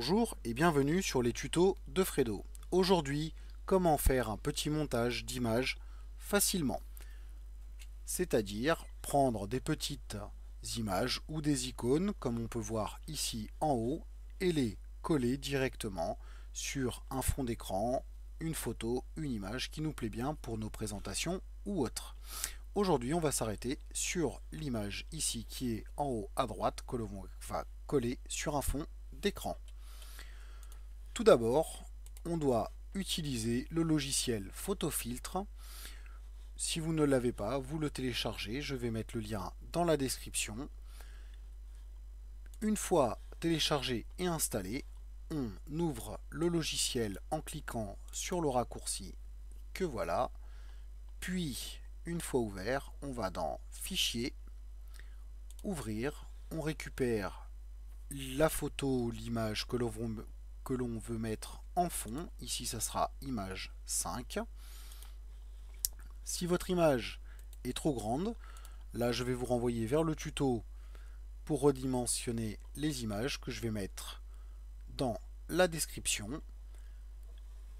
Bonjour et bienvenue sur les tutos de Fredo. Aujourd'hui, comment faire un petit montage d'images facilement. C'est-à-dire prendre des petites images ou des icônes, comme on peut voir ici en haut, et les coller directement sur un fond d'écran, une photo, une image qui nous plaît bien pour nos présentations ou autres. Aujourd'hui, on va s'arrêter sur l'image ici qui est en haut à droite que l'on va coller sur un fond d'écran. Tout d'abord, on doit utiliser le logiciel Photofiltre. Si vous ne l'avez pas, vous le téléchargez. Je vais mettre le lien dans la description. Une fois téléchargé et installé, on ouvre le logiciel en cliquant sur le raccourci que voilà. Puis, une fois ouvert, on va dans Fichier, Ouvrir. On récupère la photo, l'image que l'on veut mettre en fond. Ici, ça sera image 5. Si votre image est trop grande, là, je vais vous renvoyer vers le tuto pour redimensionner les images que je vais mettre dans la description.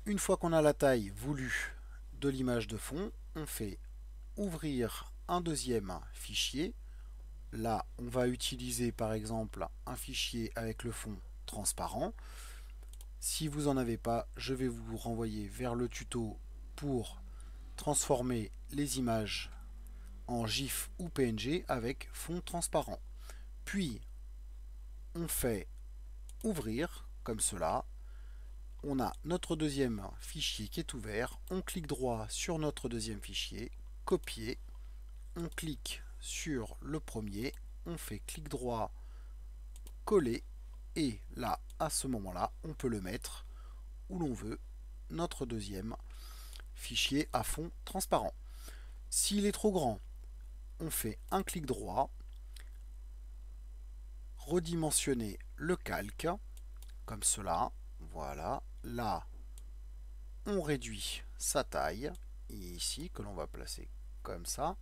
Une fois qu'on a la taille voulue de l'image de fond, on fait ouvrir un deuxième fichier. Là, on va utiliser par exemple un fichier avec le fond transparent. Si vous n'en avez pas, je vais vous renvoyer vers le tuto pour transformer les images en GIF ou PNG avec fond transparent. Puis, on fait ouvrir, comme cela. On a notre deuxième fichier qui est ouvert. On clique droit sur notre deuxième fichier, copier. On clique sur le premier, on fait clic droit, coller. Et là, à ce moment-là, on peut le mettre où l'on veut, notre deuxième fichier à fond transparent. S'il est trop grand, on fait un clic droit, redimensionner le calque, comme cela. Voilà, là, on réduit sa taille, ici, que l'on va placer comme ça.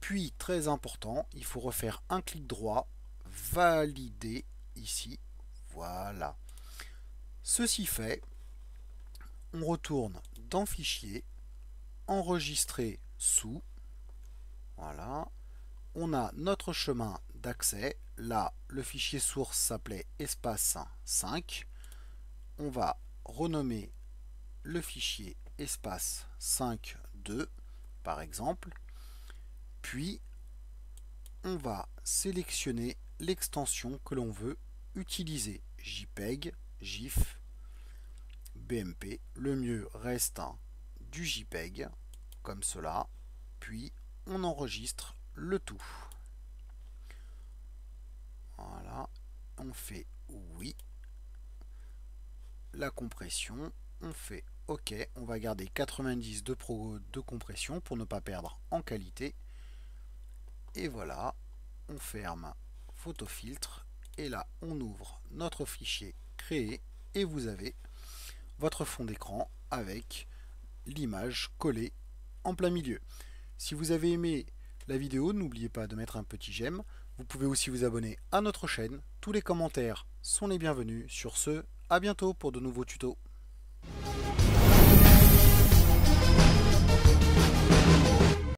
Puis, très important, il faut refaire un clic droit, valider, ici, voilà. Ceci fait, on retourne dans Fichier, Enregistrer sous, voilà. On a notre chemin d'accès. Là, le fichier source s'appelait espace 5. On va renommer le fichier espace 5.2 par exemple. Puis, on va sélectionner l'extension que l'on veut utiliser. JPEG, GIF, BMP. Le mieux reste du JPEG, comme cela. Puis, on enregistre le tout. Voilà, on fait oui. La compression, on fait OK. On va garder 90 de compression pour ne pas perdre en qualité. Et voilà, on ferme Photofiltre. Et là, on ouvre notre fichier créé. Et vous avez votre fond d'écran avec l'image collée en plein milieu. Si vous avez aimé la vidéo, n'oubliez pas de mettre un petit j'aime. Vous pouvez aussi vous abonner à notre chaîne. Tous les commentaires sont les bienvenus. Sur ce, à bientôt pour de nouveaux tutos.